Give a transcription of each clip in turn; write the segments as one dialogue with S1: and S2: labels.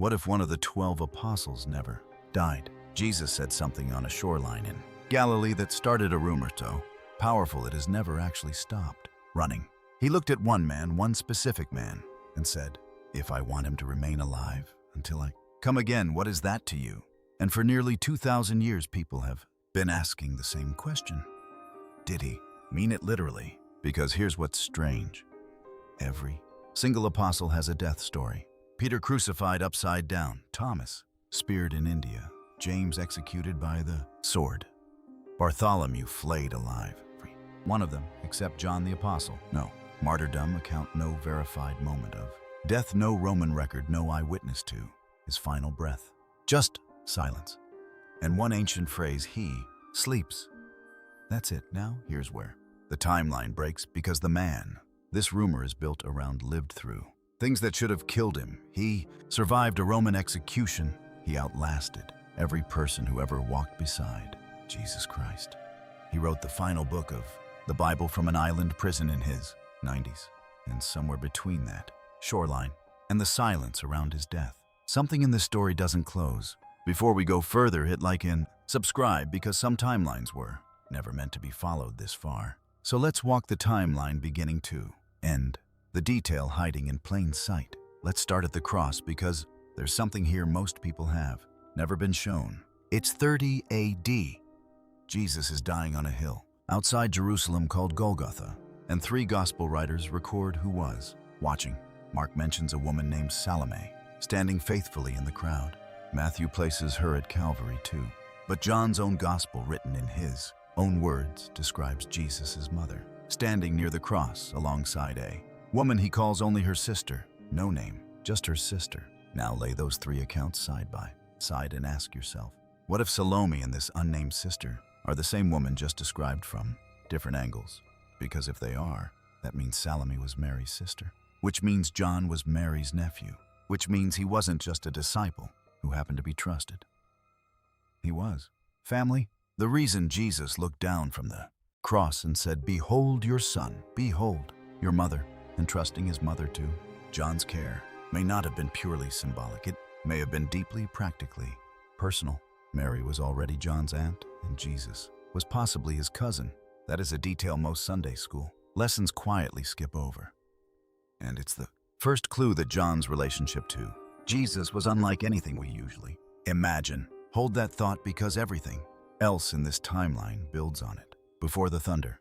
S1: What if one of the 12 apostles never died? Jesus said something on a shoreline in Galilee that started a rumor so powerful it has never actually stopped running. He looked at one man, one specific man, and said, "If I want him to remain alive until I come again, what is that to you?" And for nearly 2,000 years, people have been asking the same question. Did he mean it literally? Because here's what's strange. Every single apostle has a death story. Peter crucified upside down, Thomas speared in India, James executed by the sword, Bartholomew flayed alive. One of them, except John the Apostle, no martyrdom account, no verified moment of death, no Roman record, no eyewitness to his final breath. Just silence. And one ancient phrase, he sleeps. That's it. Now, here's where the timeline breaks, because the man this rumor is built around lived through things that should have killed him. He survived a Roman execution. He outlasted every person who ever walked beside Jesus Christ. He wrote the final book of the Bible from an island prison in his 90s, and somewhere between that shoreline and the silence around his death, something in this story doesn't close. Before we go further, hit like and subscribe, because some timelines were never meant to be followed this far. So let's walk the timeline beginning to end, the detail hiding in plain sight. Let's start at the cross, because there's something here most people have never been shown. It's 30 AD. Jesus is dying on a hill outside Jerusalem called Golgotha, and 3 gospel writers record who was watching. Mark mentions a woman named Salome standing faithfully in the crowd. Matthew places her at Calvary too. But John's own gospel, written in his own words, describes Jesus' mother standing near the cross alongside a woman he calls only her sister, no name, just her sister. Now lay those 3 accounts side by side and ask yourself, what if Salome and this unnamed sister are the same woman just described from different angles? Because if they are, that means Salome was Mary's sister, which means John was Mary's nephew, which means he wasn't just a disciple who happened to be trusted. He was family. The reason Jesus looked down from the cross and said, "Behold your son, behold your mother," and trusting his mother too. John's care may not have been purely symbolic. It may have been deeply, practically personal. Mary was already John's aunt, and Jesus was possibly his cousin. That is a detail most Sunday school lessons quietly skip over. And it's the first clue that John's relationship to Jesus was unlike anything we usually imagine. Hold that thought, because everything else in this timeline builds on it. Before the thunder.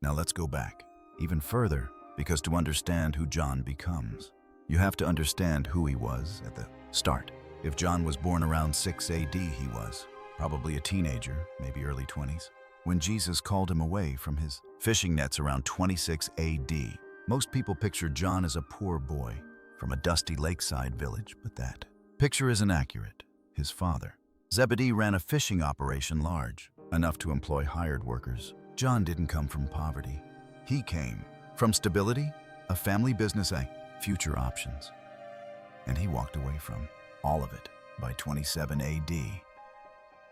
S1: Now let's go back even further, because to understand who John becomes, you have to understand who he was at the start. If John was born around 6 AD, he was probably a teenager, maybe early 20s, when Jesus called him away from his fishing nets around 26 AD. Most people picture John as a poor boy from a dusty lakeside village, but that picture isn't accurate. His father, Zebedee, ran a fishing operation large enough to employ hired workers. John didn't come from poverty. He came from stability, a family business, future options. And he walked away from all of it by 27 AD.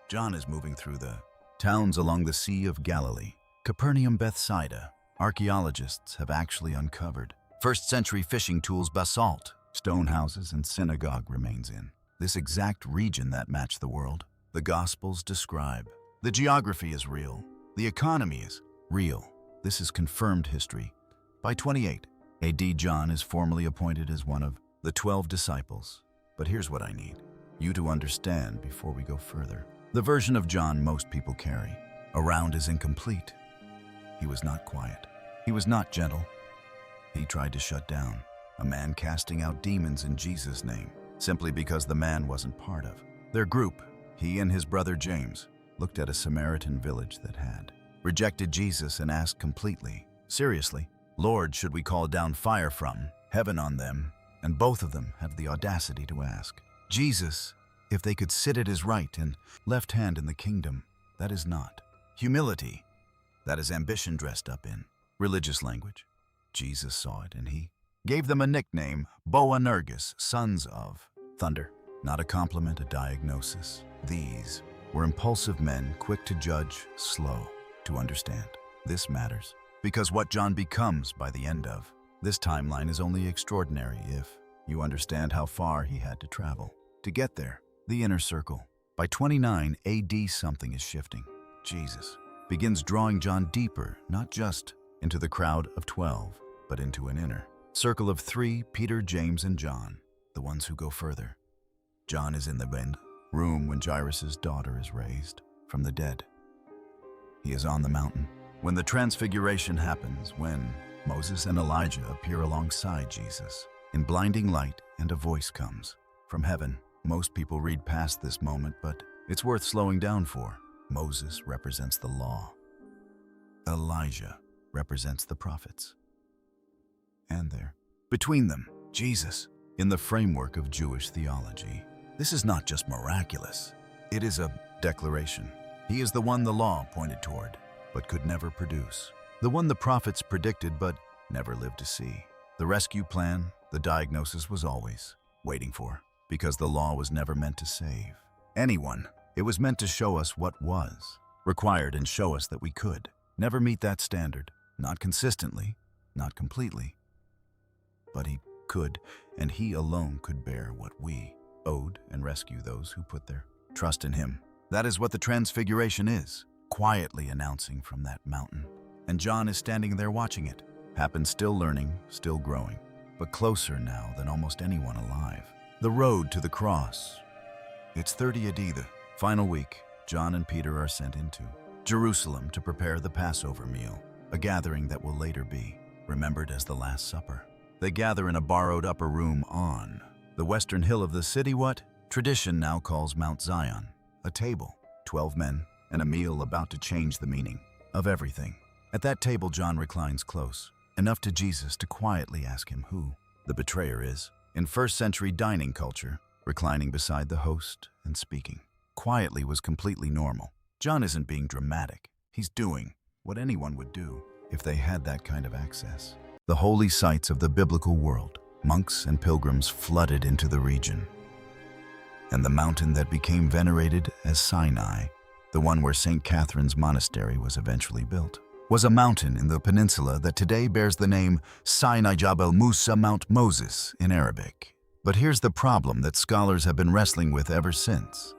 S1: John is moving through the towns along the Sea of Galilee, Capernaum, Bethsaida. Archaeologists have actually uncovered first-century fishing tools, basalt, stone houses, and synagogue remains in this exact region that match the world the Gospels describe. The geography is real. The economy is real. This is confirmed history. By 28 AD, John is formally appointed as one of the 12 disciples. But here's what I need you to understand before we go further. The version of John most people carry around is incomplete. He was not quiet. He was not gentle. He tried to shut down a man casting out demons in Jesus' name, simply because the man wasn't part of their group. He and his brother James looked at a Samaritan village that had rejected Jesus and asked completely, seriously, "Lord, should we call down fire from heaven on them?" And both of them have the audacity to ask Jesus if they could sit at his right and left hand in the kingdom. That is not humility. That is ambition dressed up in religious language. Jesus saw it, and he gave them a nickname, Boanerges, sons of thunder. Not a compliment, a diagnosis. These were impulsive men, quick to judge, slow to understand. This matters, because what John becomes by the end of this timeline is only extraordinary if You understand how far he had to travel. To get there, the inner circle. By 29 AD, something is shifting. Jesus begins drawing John deeper, not just into the crowd of 12, but into an inner circle of 3, Peter, James, and John, the ones who go further. John is in the room when Jairus' daughter is raised from the dead. He is on the mountain when the transfiguration happens, when Moses and Elijah appear alongside Jesus in blinding light, and a voice comes from heaven. Most people read past this moment, but it's worth slowing down for. Moses represents the law. Elijah represents the prophets. And there, between them, Jesus, in the framework of Jewish theology. This is not just miraculous. It is a declaration. He is the one the law pointed toward, but could never produce. The one the prophets predicted, but never lived to see. The rescue plan, the diagnosis was always waiting for, because the law was never meant to save anyone. It was meant to show us what was required and show us that we could never meet that standard, not consistently, not completely. But he could, and he alone could bear what we owed and rescue those who put their trust in him. That is what the Transfiguration is, quietly announcing from that mountain. And John is standing there watching it happen, still learning, still growing, but closer now than almost anyone alive. The road to the cross. It's 30 AD, the final week. John and Peter are sent into Jerusalem to prepare the Passover meal, a gathering that will later be remembered as the Last Supper. They gather in a borrowed upper room on the western hill of the city, what tradition now calls Mount Zion. A table, 12 men, and a meal about to change the meaning of everything. At that table, John reclines close, enough to Jesus to quietly ask him who the betrayer is. In first-century dining culture, reclining beside the host and speaking quietly was completely normal. John isn't being dramatic. He's doing what anyone would do if they had that kind of access. The holy sites of the biblical world, monks and pilgrims flooded into the region. And the mountain that became venerated as Sinai, the one where St. Catherine's monastery was eventually built, was a mountain in the peninsula that today bears the name Sinai Jabal Musa, Mount Moses in Arabic. But here's the problem that scholars have been wrestling with ever since.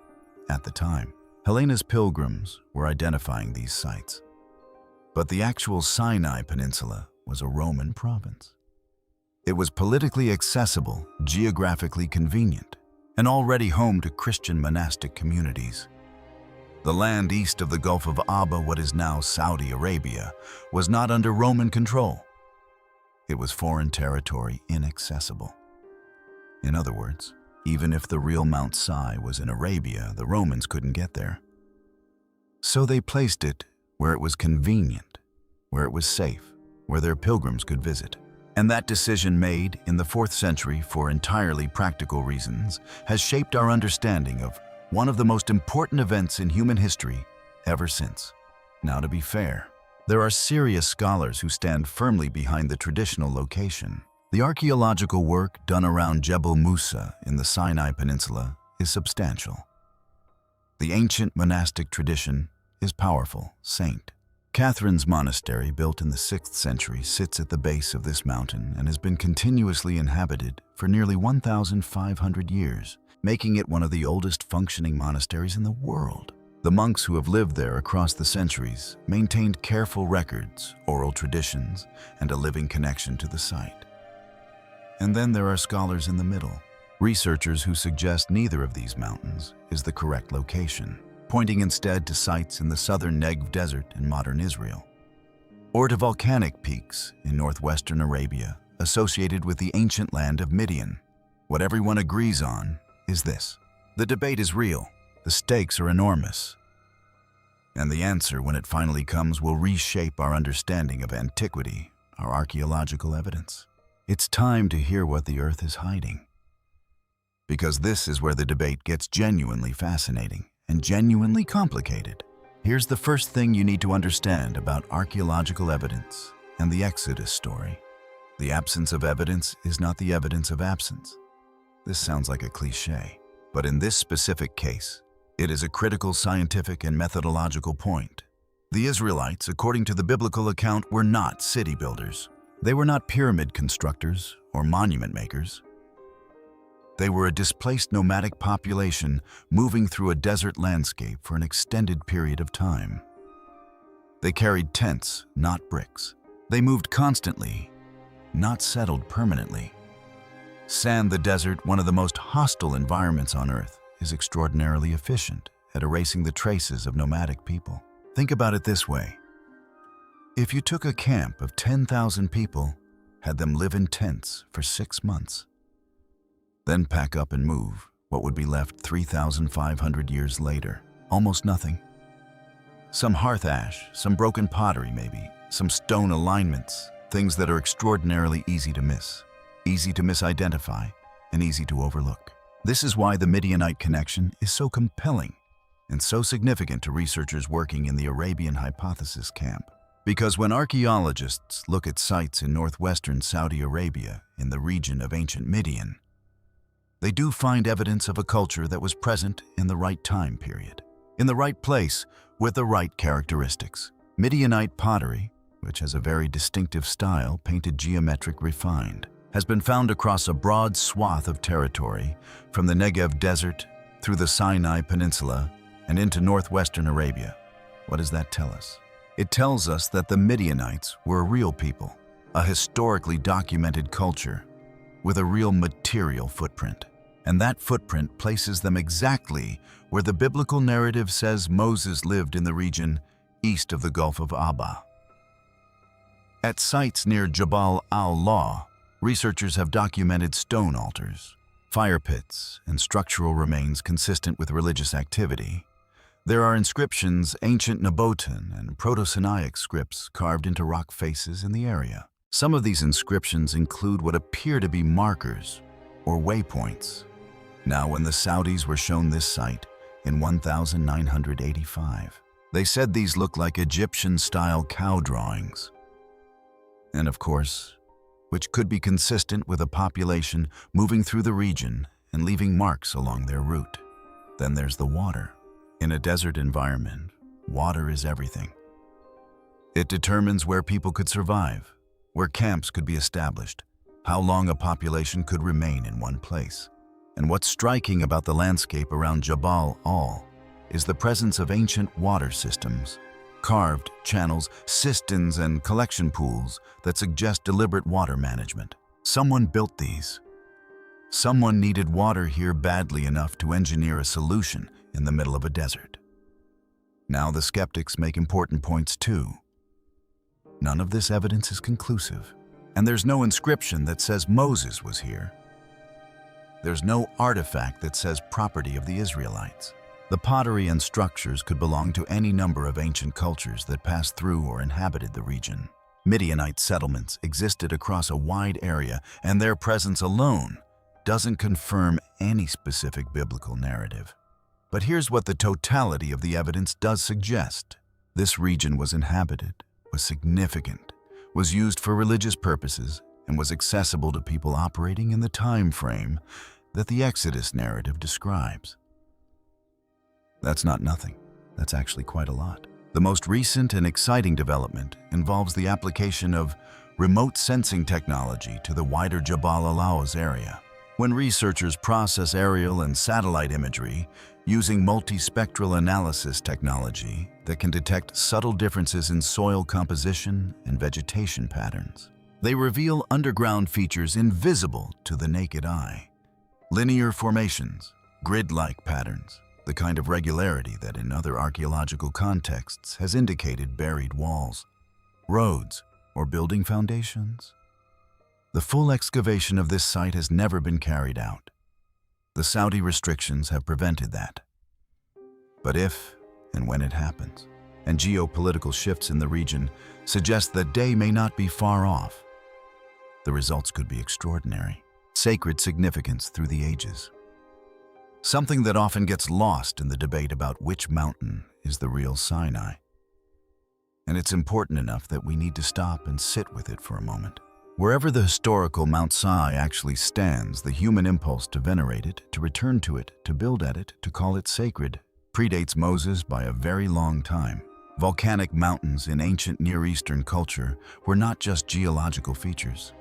S1: At the time, Helena's pilgrims were identifying these sites. But the actual Sinai Peninsula was a Roman province. It was politically accessible, geographically convenient, and already home to Christian monastic communities. The land east of the Gulf of Abba, what is now Saudi Arabia, was not under Roman control. It was foreign territory, inaccessible. In other words, even if the real Mount Sinai was in Arabia, the Romans couldn't get there. So they placed it where it was convenient, where it was safe, where their pilgrims could visit. And that decision, made in the 4th century for entirely practical reasons, has shaped our understanding of one of the most important events in human history ever since. Now, to be fair, there are serious scholars who stand firmly behind the traditional location. The archaeological work done around Jebel Musa in the Sinai Peninsula is substantial. The ancient monastic tradition is powerful. St. Catherine's monastery, built in the 6th century, sits at the base of this mountain and has been continuously inhabited for nearly 1,500 years, making it one of the oldest functioning monasteries in the world. The monks who have lived there across the centuries maintained careful records, oral traditions, and a living connection to the site. And then there are scholars in the middle, researchers who suggest neither of these mountains is the correct location, pointing instead to sites in the southern Negev Desert in modern Israel, or to volcanic peaks in northwestern Arabia associated with the ancient land of Midian. What everyone agrees on is this: the debate is real, the stakes are enormous, and the answer, when it finally comes, will reshape our understanding of antiquity, our archaeological evidence. It's time to hear what the earth is hiding, because this is where the debate gets genuinely fascinating and genuinely complicated. Here's the first thing you need to understand about archaeological evidence and the Exodus story. The absence of evidence is not the evidence of absence. This sounds like a cliche, but in this specific case, it is a critical scientific and methodological point. The Israelites, according to the biblical account, were not city builders. They were not pyramid constructors or monument makers. They were a displaced nomadic population moving through a desert landscape for an extended period of time. They carried tents, not bricks. They moved constantly, not settled permanently. Sand the desert, one of the most hostile environments on Earth, is extraordinarily efficient at erasing the traces of nomadic people. Think about it this way. If you took a camp of 10,000 people, had them live in tents for 6 months, then pack up and move, what would be left 3,500 years later? Almost nothing. Some hearth ash, some broken pottery maybe, some stone alignments, things that are extraordinarily easy to miss, easy to misidentify, and easy to overlook. This is why the Midianite connection is so compelling and so significant to researchers working in the Arabian Hypothesis camp. Because when archaeologists look at sites in northwestern Saudi Arabia in the region of ancient Midian, they do find evidence of a culture that was present in the right time period, in the right place, with the right characteristics. Midianite pottery, which has a very distinctive style, painted geometric refined, has been found across a broad swath of territory from the Negev Desert through the Sinai Peninsula and into northwestern Arabia. What does that tell us? It tells us that the Midianites were a real people, a historically documented culture with a real material footprint. And that footprint places them exactly where the biblical narrative says Moses lived in the region east of the Gulf of Abba. At sites near Jabal al-Law, researchers have documented stone altars, fire pits, and structural remains consistent with religious activity. There are inscriptions, ancient Nabotan and Proto-Sinaic scripts carved into rock faces in the area. Some of these inscriptions include what appear to be markers or waypoints. Now, when the Saudis were shown this site in 1985, they said these looked like Egyptian-style cow drawings. And of course, which could be consistent with a population moving through the region and leaving marks along their route. Then there's the water. In a desert environment, water is everything. It determines where people could survive, where camps could be established, how long a population could remain in one place. And what's striking about the landscape around Jabal al is the presence of ancient water systems, carved channels, cisterns, and collection pools that suggest deliberate water management. Someone built these. Someone needed water here badly enough to engineer a solution in the middle of a desert. Now the skeptics make important points too. None of this evidence is conclusive, and there's no inscription that says Moses was here. There's no artifact that says property of the Israelites. The pottery and structures could belong to any number of ancient cultures that passed through or inhabited the region. Midianite settlements existed across a wide area, and their presence alone doesn't confirm any specific biblical narrative. But here's what the totality of the evidence does suggest. This region was inhabited, was significant, was used for religious purposes, and was accessible to people operating in the time frame that the Exodus narrative describes. That's not nothing. That's actually quite a lot. The most recent and exciting development involves the application of remote sensing technology to the wider Jabal al-Lawaz area. When researchers process aerial and satellite imagery using multispectral analysis technology that can detect subtle differences in soil composition and vegetation patterns, they reveal underground features invisible to the naked eye. Linear formations, grid-like patterns, the kind of regularity that in other archaeological contexts has indicated buried walls, roads, or building foundations. The full excavation of this site has never been carried out. The Saudi restrictions have prevented that. But if and when it happens, and geopolitical shifts in the region suggest that day may not be far off, the results could be extraordinary. Sacred significance through the ages. Something that often gets lost in the debate about which mountain is the real Sinai. And it's important enough that we need to stop and sit with it for a moment. Wherever the historical Mount Sinai actually stands, the human impulse to venerate it, to return to it, to build at it, to call it sacred, predates Moses by a very long time. Volcanic mountains in ancient Near Eastern culture were not just geological features.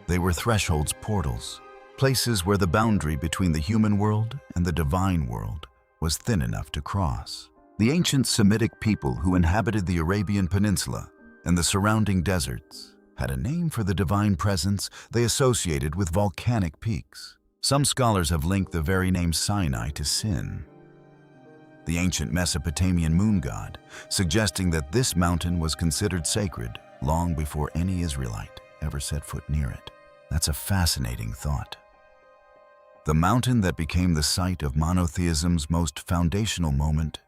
S1: They were thresholds, portals, places where the boundary between the human world and the divine world was thin enough to cross. The ancient Semitic people who inhabited the Arabian Peninsula and the surrounding deserts had a name for the divine presence they associated with volcanic peaks. Some scholars have linked the very name Sinai to sin, the ancient Mesopotamian moon god, suggesting that this mountain was considered sacred long before any Israelite ever set foot near it. That's a fascinating thought. The mountain that became the site of monotheism's most foundational moment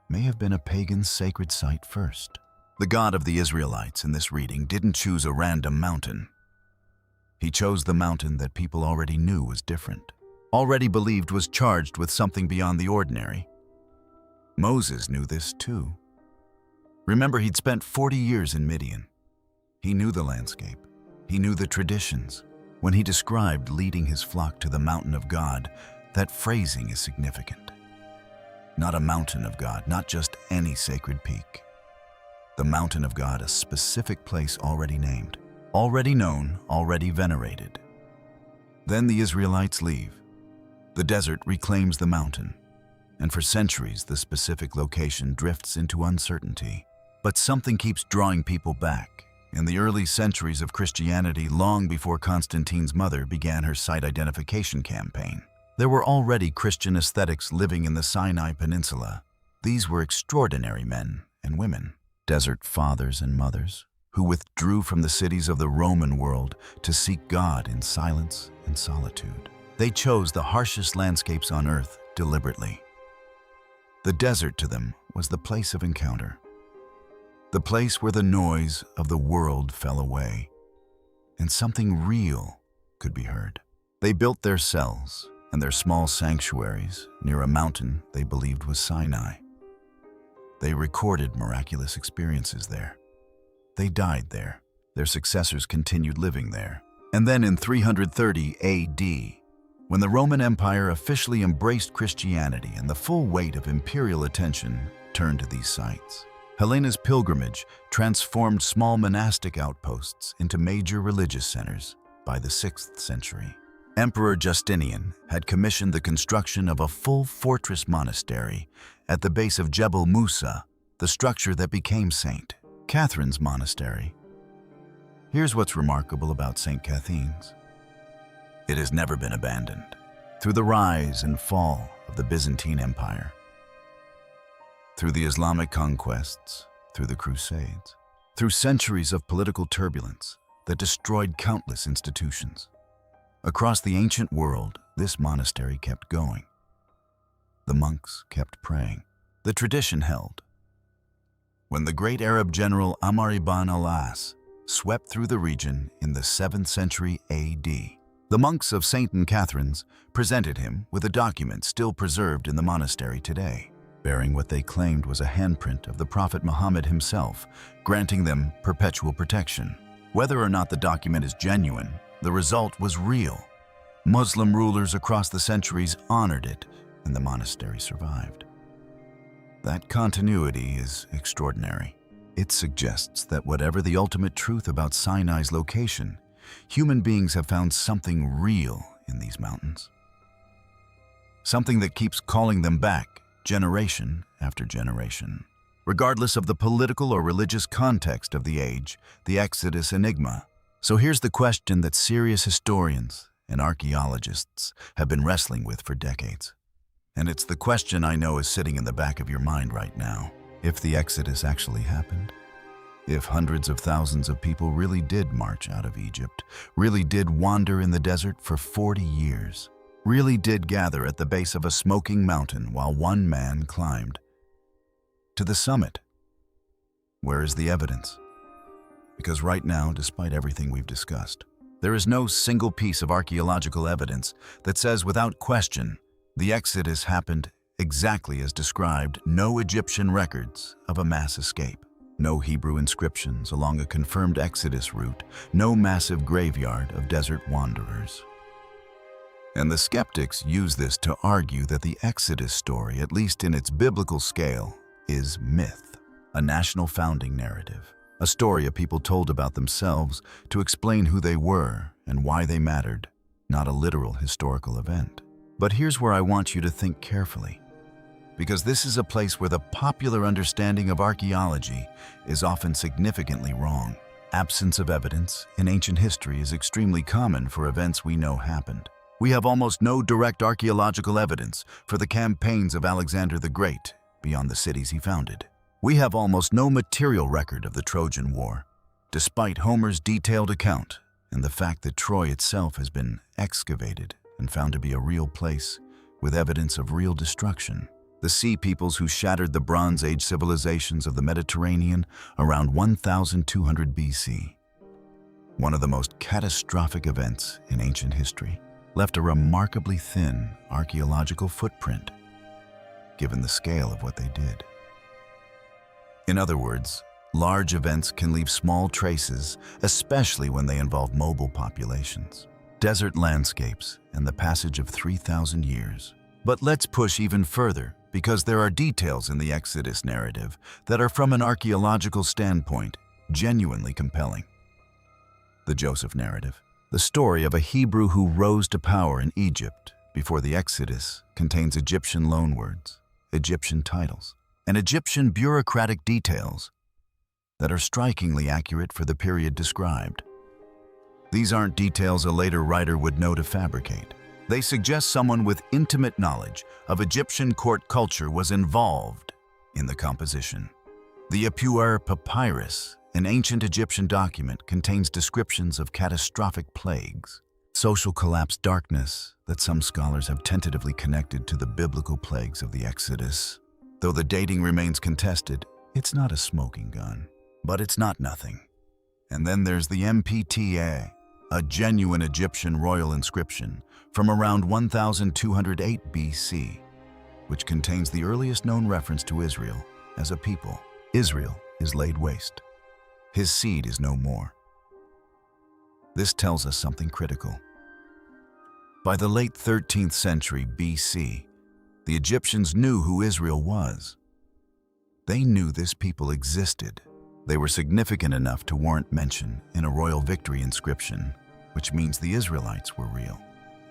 S1: may have been a pagan sacred site first. The God of the Israelites in this reading didn't choose a random mountain. He chose the mountain that people already knew was different, already believed was charged with something beyond the ordinary. Moses knew this too. Remember, he'd spent 40 years in Midian. He knew the landscape. He knew the traditions. When he described leading his flock to the mountain of God, that phrasing is significant. Not a mountain of God, not just any sacred peak. The mountain of God, a specific place already named, already known, already venerated. Then the Israelites leave. The desert reclaims the mountain, and for centuries the specific location drifts into uncertainty. But something keeps drawing people back. In the early centuries of Christianity, long before Constantine's mother began her site identification campaign, there were already Christian ascetics living in the Sinai Peninsula. These were extraordinary men and women, desert fathers and mothers, who withdrew from the cities of the Roman world to seek God in silence and solitude. They chose the harshest landscapes on earth deliberately. The desert to them was the place of encounter, the place where the noise of the world fell away, and something real could be heard. They built their cells and their small sanctuaries near a mountain they believed was Sinai. They recorded miraculous experiences there. They died there. Their successors continued living there. And then in 330 AD, when the Roman Empire officially embraced Christianity and the full weight of imperial attention turned to these sites, Helena's pilgrimage transformed small monastic outposts into major religious centers by the 6th century. Emperor Justinian had commissioned the construction of a full fortress monastery at the base of Jebel Musa, the structure that became St. Catherine's Monastery. Here's what's remarkable about St. Catherine's. It has never been abandoned. Through the rise and fall of the Byzantine Empire, through the Islamic conquests, through the Crusades, through centuries of political turbulence that destroyed countless institutions, across the ancient world, this monastery kept going. The monks kept praying. The tradition held. When the great Arab general Amr ibn al-As swept through the region in the 7th century AD, the monks of St. Catherine's presented him with a document still preserved in the monastery today, bearing what they claimed was a handprint of the Prophet Muhammad himself, granting them perpetual protection. Whether or not the document is genuine, the result was real. Muslim rulers across the centuries honored it, and the monastery survived. That continuity is extraordinary. It suggests that whatever the ultimate truth about Sinai's location, human beings have found something real in these mountains. Something that keeps calling them back, generation after generation. Regardless of the political or religious context of the age, the Exodus enigma. So here's the question that serious historians and archaeologists have been wrestling with for decades. And it's the question I know is sitting in the back of your mind right now. If the Exodus actually happened, if hundreds of thousands of people really did march out of Egypt, really did wander in the desert for 40 years, really did gather at the base of a smoking mountain while one man climbed to the summit, where is the evidence? Because right now, despite everything we've discussed, there is no single piece of archaeological evidence that says without question the Exodus happened exactly as described. No Egyptian records of a mass escape, no Hebrew inscriptions along a confirmed Exodus route, no massive graveyard of desert wanderers. And the skeptics use this to argue that the Exodus story, at least in its biblical scale, is myth, a national founding narrative, a story a people told about themselves to explain who they were and why they mattered. not a literal historical event. But here's where I want you to think carefully, because this is a place where the popular understanding of archaeology is often significantly wrong. Absence of evidence in ancient history is extremely common for events we know happened. We have almost no direct archaeological evidence for the campaigns of Alexander the Great beyond the cities he founded. We have almost no material record of the Trojan War, despite Homer's detailed account and the fact that Troy itself has been excavated and found to be a real place with evidence of real destruction. The sea peoples who shattered the Bronze Age civilizations of the Mediterranean around 1200 BC. One of the most catastrophic events in ancient history, left a remarkably thin archaeological footprint, given the scale of what they did. In other words, large events can leave small traces, especially when they involve mobile populations, desert landscapes, and the passage of 3,000 years. But let's push even further, because there are details in the Exodus narrative that are, from an archaeological standpoint, genuinely compelling. The Joseph narrative, the story of a Hebrew who rose to power in Egypt before the Exodus, contains Egyptian loanwords, Egyptian titles, and Egyptian bureaucratic details that are strikingly accurate for the period described. These aren't details a later writer would know to fabricate. They suggest someone with intimate knowledge of Egyptian court culture was involved in the composition. The Apuer Papyrus, an ancient Egyptian document, contains descriptions of catastrophic plagues, social collapse, darkness that some scholars have tentatively connected to the biblical plagues of the Exodus. Though the dating remains contested, it's not a smoking gun, but it's not nothing. And then there's the MPTA, a genuine Egyptian royal inscription from around 1208 BC, which contains the earliest known reference to Israel as a people. Israel is laid waste. His seed is no more. This tells us something critical. By the late 13th century BC, the Egyptians knew who Israel was. They knew this people existed. They were significant enough to warrant mention in a royal victory inscription, which means the Israelites were real.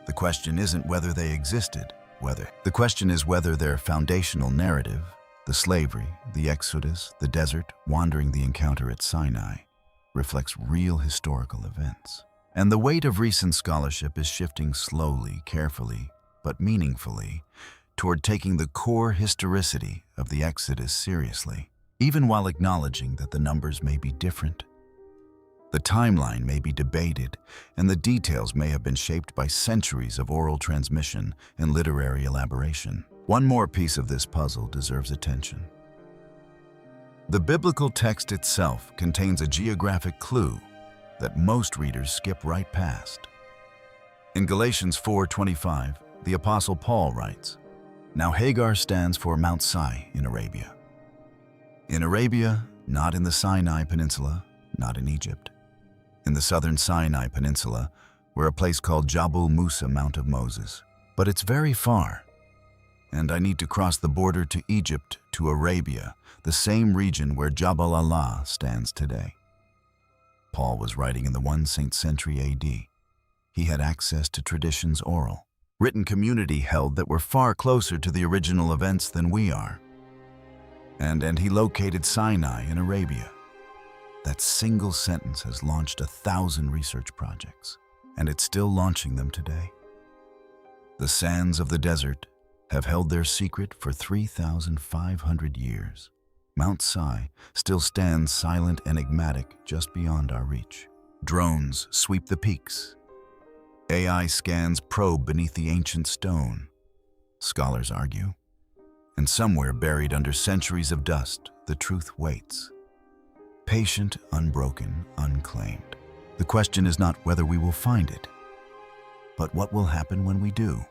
S1: The question isn't whether they existed, The question is whether their foundational narrative, the slavery, the Exodus, the desert, wandering, the encounter at Sinai, reflects real historical events. And the weight of recent scholarship is shifting slowly, carefully, but meaningfully toward taking the core historicity of the Exodus seriously, even while acknowledging that the numbers may be different. The timeline may be debated, and the details may have been shaped by centuries of oral transmission and literary elaboration. One more piece of this puzzle deserves attention. The biblical text itself contains a geographic clue that most readers skip right past. In Galatians 4:25, the Apostle Paul writes, "Now Hagar stands for Mount Sinai in Arabia." In Arabia, not in the Sinai Peninsula, not in Egypt. In the southern Sinai Peninsula, where a place called Jabal Musa, Mount of Moses. But it's very far, and I need to cross the border to Egypt, to Arabia, the same region where Jabal Allah stands today. Paul was writing in the 1st century AD. He had access to traditions oral, written community held that were far closer to the original events than we are. And he located Sinai in Arabia. That single sentence has launched 1,000 research projects, and it's still launching them today. The sands of the desert have held their secret for 3,500 years. Mount Sinai still stands silent, enigmatic, just beyond our reach. Drones sweep the peaks. AI scans probe beneath the ancient stone, scholars argue. And somewhere buried under centuries of dust, the truth waits. Patient, unbroken, unclaimed. The question is not whether we will find it, but what will happen when we do.